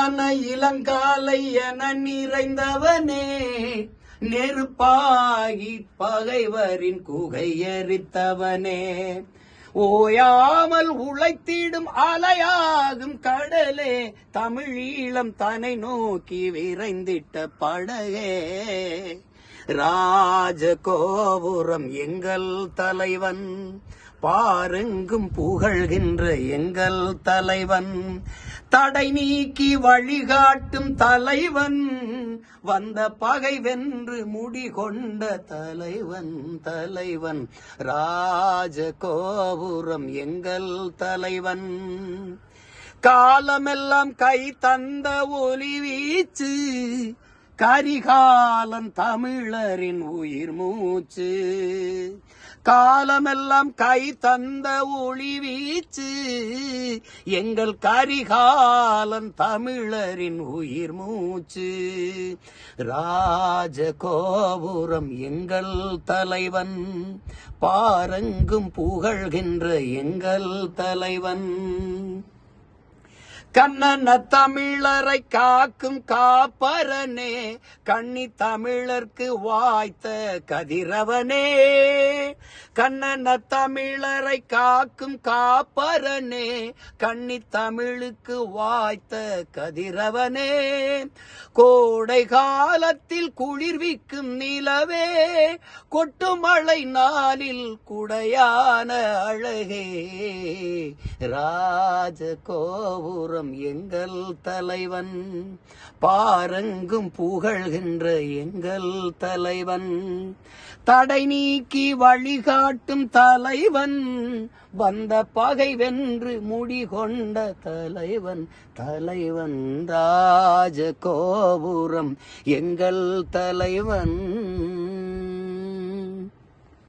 ஞான இளங்காலை என நிறைந்தவனே, நெருப்பாகி பகைவரின் குகை எரித்தவனே, ஓயாமல் உழைத்திடும் அலையாகும் கடலே, தமிழீழம் தன்னை நோக்கி விரைந்திட்ட படகே, ராஜகோபுரம் எங்கள் தலைவன், பாருங்கும் புகழ்கின்ற எங்கள் தலைவன், தடை நீக்கி வழிகாட்டும் தலைவன், வந்த பகை வென்று முடிகொண்ட தலைவன் தலைவன், ராஜகோபுரம் எங்கள் தலைவன், காலமெல்லாம் கை தந்த ஒளி வீச்சு, கரிகாலன் தமிழரின் உயிர் மூச்சு, காலமெல்லாம் கை தந்த ஒளி வீச்சு, எங்கள் கரிகாலன் தமிழரின் உயிர் மூச்சு, ராஜகோபுரம் எங்கள் தலைவன், பாரங்கும் புகழ்கின்ற எங்கள் தலைவன், கண்ணன தமிழரை காக்கும் காப்பரனே, கண்ணி தமிழர்க்கு வாய்த்த கதிரவனே, கண்ணன தமிழரை காக்கும் காப்பரனே, கண்ணி தமிழுக்கு வாய்த்த கதிரவனே, கோடை காலத்தில் குளிர்விக்கும் நிலவே, கொட்டு மழை நாளில் குடையான அழகே, ராஜகோபுரம் எங்கள் தலைவன், பாரங்கும் புகழ்கின்ற எங்கள் தலைவன், தடை நீக்கி வழிகாட்டும் தலைவன், வந்த பகை வென்று முடிகொண்ட தலைவன் தலைவன், ராஜகோபுரம் எங்கள் தலைவன்.